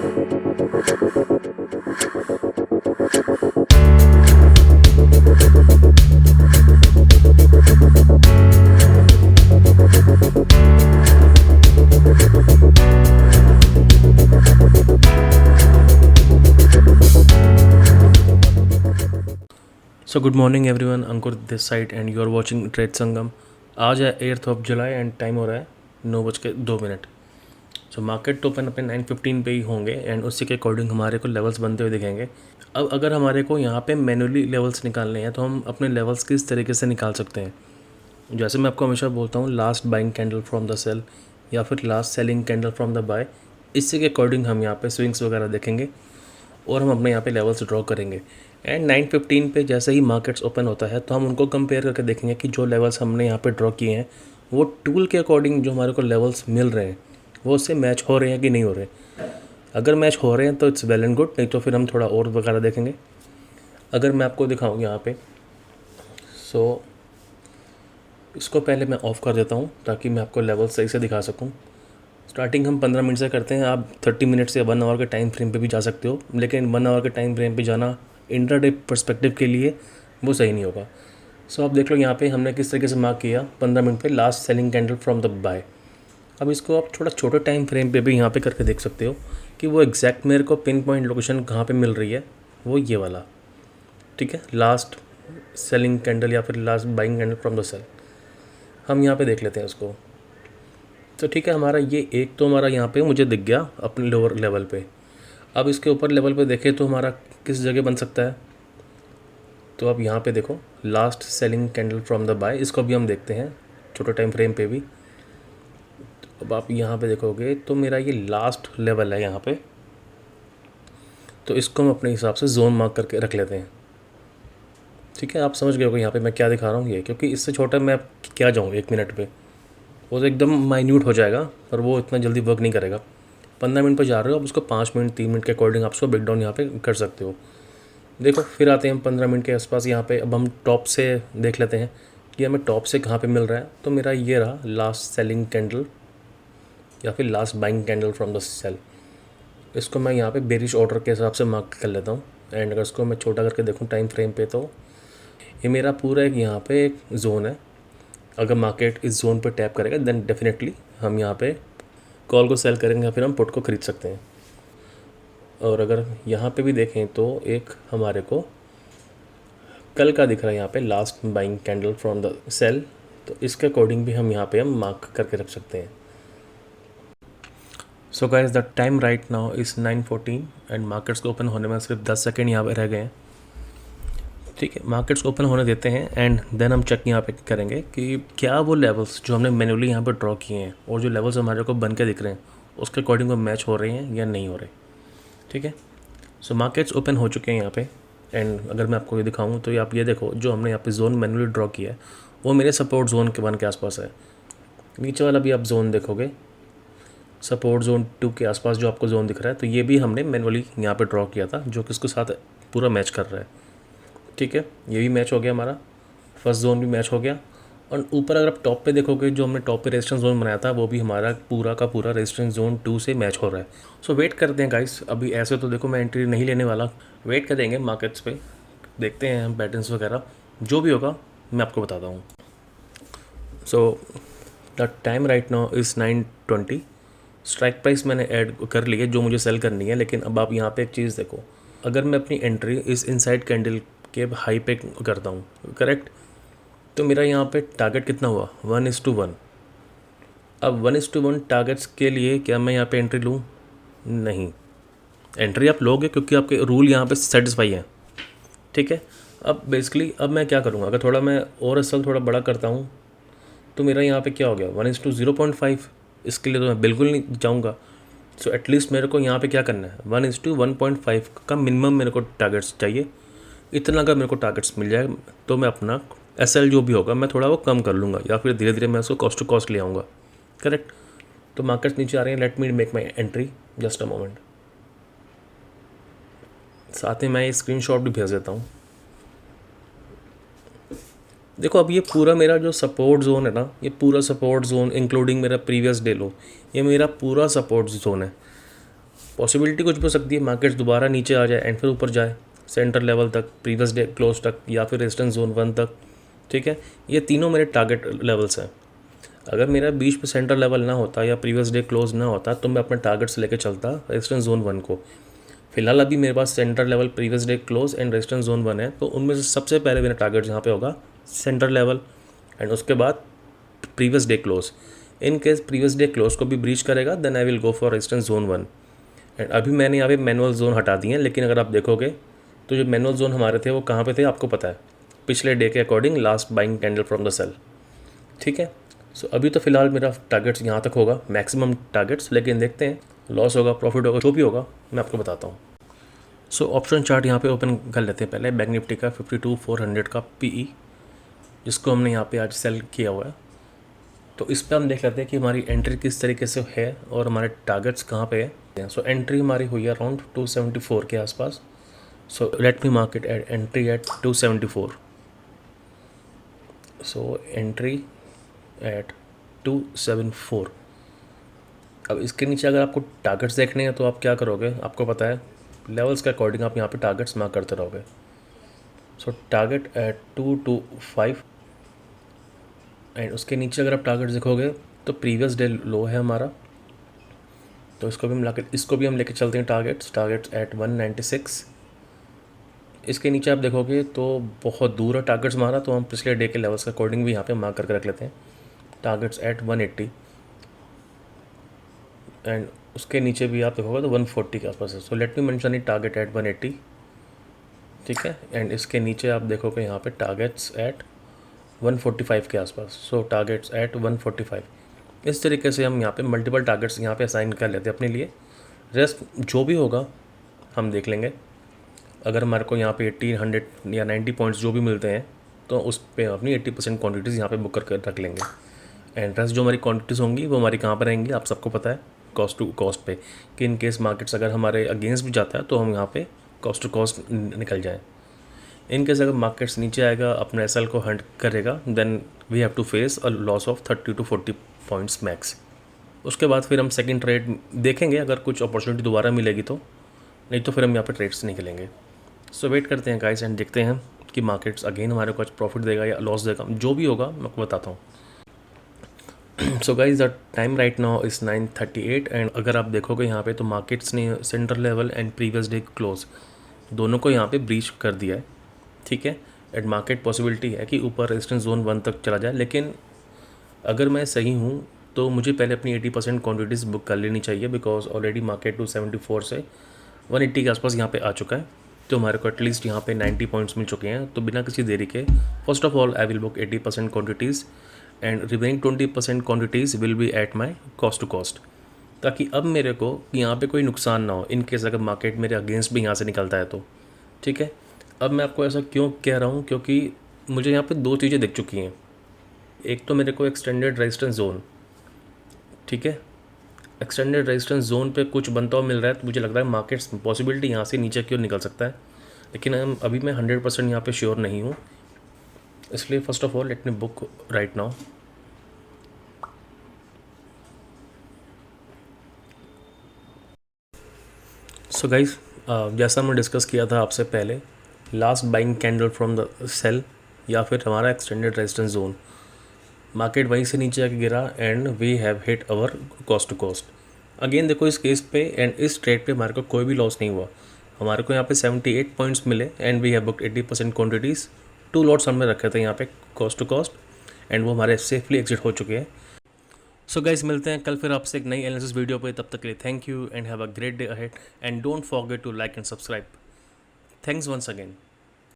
So good morning everyone, Ankur this side and you are watching trade Sangam. आज है 8 जुलाई and time हो रहा है 9:02। सो मार्केट ओपन अपने 9:15 पे ही होंगे एंड उसी के अकॉर्डिंग हमारे को लेवल्स बनते हुए दिखेंगे। अब अगर हमारे को यहाँ पे मैनुअली लेवल्स निकालने हैं तो हम अपने लेवल्स किस तरीके से निकाल सकते हैं। जैसे मैं आपको हमेशा बोलता हूँ, last buying candle from the sell या फिर last selling candle from the buy, इसी के अकॉर्डिंग हम यहाँ पे स्विंग्स वगैरह देखेंगे और हम अपने यहाँ पे लेवल्स ड्रॉ करेंगे। एंड 9:15 पे जैसे ही मार्केट्स ओपन होता है तो हम उनको कंपेयर करके देखेंगे कि जो लेवल्स हमने यहाँ पे ड्रॉ किए हैं वो टूल के अकॉर्डिंग जो हमारे को लेवल्स मिल रहे हैं वो उससे मैच हो रहे हैं कि नहीं हो रहे। अगर मैच हो रहे हैं तो इट्स वेल एंड गुड, नहीं तो फिर हम थोड़ा और वगैरह देखेंगे। अगर मैं आपको दिखाऊँ यहाँ पे, सो इसको पहले मैं ऑफ़ कर देता हूँ ताकि मैं आपको लेवल सही से दिखा सकूँ। स्टार्टिंग हम 15 मिनट से करते हैं, आप 30 मिनट से 1 आवर के टाइम फ्रेम पे भी जा सकते हो, लेकिन 1 आवर के टाइम फ्रेम पे जाना इंट्राडे पर्सपेक्टिव के लिए वो सही नहीं होगा। सो आप देख लो यहाँ पे हमने किस तरीके से मार्क किया 15 मिनट पे last selling candle from the buy. अब इसको आप थोड़ा छोटे टाइम फ्रेम पे भी यहाँ पे करके देख सकते हो कि वो एग्जैक्ट मेरे को पिन पॉइंट लोकेशन कहाँ पे मिल रही है, वो ये वाला, ठीक है, लास्ट सेलिंग कैंडल या फिर last buying candle from the sell. हम यहाँ पे देख लेते हैं उसको। तो ठीक है, हमारा ये एक तो हमारा यहाँ पे मुझे दिख गया अपने लोअर लेवल पे। अब इसके ऊपर लेवल पे देखें तो हमारा किस जगह बन सकता है, तो आप यहाँ पे देखो last selling candle from the buy, इसको भी हम देखते हैं छोटे टाइम फ्रेम पे भी। अब आप यहाँ पे देखोगे तो मेरा ये लास्ट लेवल है यहाँ पे, तो इसको हम अपने हिसाब से जोन मार्क करके रख लेते हैं। ठीक है, आप समझ गए होगे यहाँ पे मैं क्या दिखा रहा हूँ ये, क्योंकि इससे छोटा मैं क्या जाऊँ 1 मिनट पे, वो तो एकदम माइन्यूट हो जाएगा पर वो इतना जल्दी वर्क नहीं करेगा। 15 मिनट पर जा रहे हो, अब उसको 5 मिनट 3 मिनट के अकॉर्डिंग आप उसको ब्रेक डाउन यहाँ पे कर सकते हो। देखो फिर आते हैं हम 15 मिनट के आसपास यहाँ पे। अब हम टॉप से देख लेते हैं कि हमें टॉप से कहाँ पे मिल रहा है। तो मेरा ये रहा लास्ट सेलिंग कैंडल या फिर last buying candle from the sell. इसको मैं यहाँ पे बेरिश ऑर्डर के हिसाब से मार्क कर लेता हूँ। एंड अगर इसको मैं छोटा करके देखूँ टाइम फ्रेम पे, तो ये मेरा पूरा एक यहाँ पे एक जोन है। अगर मार्केट इस जोन पे टैप करेगा देन डेफिनेटली हम यहाँ पे कॉल को सेल करेंगे या फिर हम पुट को ख़रीद सकते हैं। और अगर यहाँ पे भी देखें तो एक हमारे को कल का दिख रहा है यहाँ पे last buying candle from the sell, तो इसके अकॉर्डिंग भी हम यहाँ पे हम मार्क करके रख सकते हैं। So guys the time right now is 9:14 and markets को ओपन होने में सिर्फ 10 सेकेंड यहाँ पे रह गए हैं। ठीक है, मार्केट्स को ओपन होने देते हैं एंड देन हम चेक यहाँ पे करेंगे कि क्या वो लेवल्स जो हमने मैन्युअली यहाँ पे ड्रॉ किए हैं और जो लेवल्स हमारे को बन के दिख रहे हैं उसके अकॉर्डिंग वो मैच हो रहे हैं या नहीं हो रहे। ठीक है, सो मार्केट्स ओपन हो चुके हैं यहाँ पे। एंड अगर मैं आपको ये दिखाऊँ तो आप ये देखो, जो हमने यहाँ पे जोन मैनुअली ड्रॉ किया है वो मेरे सपोर्ट जोन के 1 के आसपास है। नीचे वाला भी आप जोन देखोगे सपोर्ट जोन 2 के आसपास जो आपको जोन दिख रहा है, तो ये भी हमने मैनुअली यहाँ पे ड्रॉ किया था जो कि इसके साथ पूरा मैच कर रहा है। ठीक है, ये भी मैच हो गया, हमारा फर्स्ट जोन भी मैच हो गया। और ऊपर अगर आप टॉप पे देखोगे जो हमने टॉप पे रेजिस्टेंस जोन बनाया था वो भी हमारा पूरा का पूरा रेजिस्टेंस जोन 2 से मैच हो रहा है। सो वेट करते हैं गाइस। अभी ऐसे तो देखो मैं एंट्री नहीं लेने वाला, वेट करेंगे मार्केट्स पे, देखते हैं हम पैटर्न्स वगैरह जो भी होगा मैं आपको बताता हूँ। So the time right now is 9:20। Strike price मैंने ऐड कर ली है जो मुझे सेल करनी है, लेकिन अब आप यहाँ पे एक चीज़ देखो, अगर मैं अपनी एंट्री इस इनसाइड कैंडल के हाई पे करता हूँ करेक्ट, तो मेरा यहाँ पे टारगेट कितना हुआ 1:1। अब 1:1 टारगेट्स के लिए क्या मैं यहाँ पे एंट्री लूँ? नहीं, एंट्री आप लोगे क्योंकि आपके रूल यहाँ पे सेटिस्फाई है। ठीक है, अब बेसिकली अब मैं क्या करूँगा, अगर थोड़ा मैं और असल थोड़ा बड़ा करता हूँ तो मेरा यहाँ पे क्या हो गया 1:0.5। इसके लिए तो मैं बिल्कुल नहीं जाऊँगा। सो एटलीस्ट मेरे को यहाँ पे क्या करना है 1:1.5 का मिनिमम मेरे को टारगेट्स चाहिए। इतना अगर मेरे को टारगेट्स मिल जाए तो मैं अपना एसएल जो भी होगा मैं थोड़ा वो कम कर लूँगा या फिर धीरे धीरे मैं उसको कॉस्ट टू कॉस्ट ले आऊँगा। करेक्ट, तो मार्केट्स नीचे आ रहे हैं, let me make my entry just a moment. साथ ही मैं ये स्क्रीनशॉट भी भेज देता हूँ। देखो अब ये पूरा मेरा जो सपोर्ट जोन है ना, ये पूरा सपोर्ट जोन इंक्लूडिंग मेरा प्रीवियस डे लो, ये मेरा पूरा सपोर्ट जोन है। पॉसिबिलिटी कुछ भी हो सकती है, मार्केट्स दोबारा नीचे आ जाए एंड फिर ऊपर जाए सेंटर लेवल तक, प्रीवियस डे क्लोज तक, या फिर रेजिस्टेंस जोन 1 तक। ठीक है, ये तीनों मेरे टारगेट लेवल्स हैं। अगर मेरा बीच पे सेंटर लेवल ना होता या प्रीवियस डे क्लोज ना होता तो मैं अपने टारगेट्स लेके चलता रेजिस्टेंस जोन 1 को। फिलहाल अभी मेरे पास centre level, previous day close and resistance zone 1 है, तो उनमें से सबसे पहले मेरा टारगेट यहाँ पे होगा सेंटर लेवल एंड उसके बाद previous day close. In case previous day close को भी ब्रीच करेगा then I will go for resistance zone 1। And अभी मैंने यहाँ पे मैनुअल जोन हटा दिए हैं, लेकिन अगर आप देखोगे तो जो मैनुअल जोन हमारे थे वो कहाँ पे थे आपको पता है, पिछले डे के according last buying candle from the sell. ठीक है, सो अभी तो फिलहाल मेरा टारगेट्स यहाँ तक होगा, मैक्सिमम टारगेट्स, लेकिन देखते हैं लॉस होगा प्रॉफिट होगा, जो भी होगा मैं आपको बताता हूँ। सो ऑप्शन चार्ट यहाँ पे ओपन कर लेते हैं पहले, बैंक निफ्टी का 52,400 का पीई, जिसको हमने यहाँ पे आज सेल किया हुआ है। तो इस पर हम देख लेते हैं कि हमारी एंट्री किस तरीके से है और हमारे टारगेट्स कहाँ पे है। सो एंट्री हमारी हुई है अराउंड 274 के आसपास। सो let me market at entry eight 274। So entry eight 274। अब इसके नीचे अगर आपको टारगेट्स देखने हैं तो आप क्या करोगे, आपको पता है लेवल्स के अकॉर्डिंग आप यहाँ पे टारगेट्स मार्क करते रहोगे। सो टारगेट एट 225 एंड उसके नीचे अगर आप टारगेट देखोगे तो प्रीवियस डे लो है हमारा, तो इसको भी हम लेके चलते हैं टारगेट्स एट 196। इसके नीचे आप देखोगे तो बहुत दूर है टारगेट्स हमारा, तो हम पिछले डे के लेवल्स के अकॉर्डिंग भी यहाँ पे मार्क करके रख लेते हैं टारगेट्स एट 180 एंड उसके नीचे भी आप देखोगे तो 140 के आसपास है। So let me mention it target at 180। ठीक है, एंड इसके नीचे आप देखोगे यहाँ पे टारगेट्स एट 145 के आसपास। सो टारगेट्स एट 145। इस तरीके से हम यहाँ पे मल्टीपल टारगेट्स यहाँ पे असाइन कर लेते हैं अपने लिए। रेस्ट जो भी होगा हम देख लेंगे। अगर हमारे को यहाँ पे 80, 100 या 90 पॉइंट्स जो भी मिलते हैं तो उस पर अपनी 80% क्वान्टिटीज़ यहाँ पे बुक करके रख लेंगे। एंड रेस्ट जो हमारी क्वान्टिटीज़ होंगी वो हमारी कहाँ पर रहेंगी, आप सबको पता है कॉस्ट टू कॉस्ट पे, कि इन केस मार्केट्स अगर हमारे अगेंस्ट भी जाता है तो हम यहाँ पे कॉस्ट टू कॉस्ट निकल जाएँ। इन केस अगर मार्केट्स नीचे आएगा, अपने एसएल को हंट करेगा, then we have to face a loss of 30 to 40 points max. उसके बाद फिर हम सेकंड ट्रेड देखेंगे, अगर कुछ अपॉर्चुनिटी दोबारा मिलेगी तो, नहीं तो फिर हम यहाँ पे ट्रेड्स निकलेंगे। सो वेट करते हैं गाइस एंड देखते हैं कि मार्केट्स अगेन हमारे को आज प्रॉफिट देगा या लॉस देगा, जो भी होगा मैं आपको बताता हूँ। So guys the time right now is 9:38 and अगर आप देखोगे यहाँ पे तो मार्केट्स ने centre level and previous day close दोनों को यहाँ पे ब्रीच कर दिया है। ठीक है, एंड मार्केट पॉसिबिलिटी है कि ऊपर रेजिस्टेंस जोन 1 तक चला जाए, लेकिन अगर मैं सही हूँ तो मुझे पहले अपनी 80% क्वान्टिटीज़ बुक कर लेनी चाहिए, बिकॉज ऑलरेडी मार्केट 274 से 180 के आसपास यहाँ पे आ चुका है, तो हमारे को एटलीस्ट यहाँ पे 90 पॉइंट्स मिल चुके हैं। तो बिना किसी देरी के first of all I will book 80% quantities and remaining 20% quantities will be at my cost to cost, ताकि अब मेरे को यहाँ पे कोई नुकसान ना हो इन केस अगर मार्केट मेरे अगेंस्ट भी यहाँ से निकलता है तो। ठीक है, अब मैं आपको ऐसा क्यों कह रहा हूँ, क्योंकि मुझे यहाँ पे दो चीज़ें दिख चुकी हैं। एक तो मेरे को एक्सटेंडेड रेजिस्टेंस जोन, ठीक है, एक्सटेंडेड रेजिस्टेंस जोन पे कुछ बनता हुआ मिल रहा है, तो मुझे लग रहा है मार्केट्स पॉसिबिलिटी यहाँ से नीचे क्यों निकल सकता है, लेकिन अभी मैं 100% यहाँ पे श्योर नहीं हूँ। इसलिए first of all let me book right now. So guys, जैसा हमने डिस्कस किया था आपसे पहले, last buying candle from the sell या फिर हमारा एक्सटेंडेड रेजिस्टेंस जोन, मार्केट वहीं से नीचे आके गिरा and we have hit our cost to cost. Again देखो इस केस पे एंड इस ट्रेड पे हमारे को कोई भी लॉस नहीं हुआ। हमारे को यहाँ पे 78 पॉइंट्स मिले and we have booked 80% quantities. 2 lots हमने रखे थे यहाँ पे कॉस्ट टू कॉस्ट एंड वो हमारे सेफली एग्जिट हो चुके हैं। सो गाइस, मिलते हैं कल फिर आपसे एक नई एनालिसिस वीडियो पे। तब तक के लिए thank you and have a great day ahead and don't forget to like and subscribe. Thanks once again.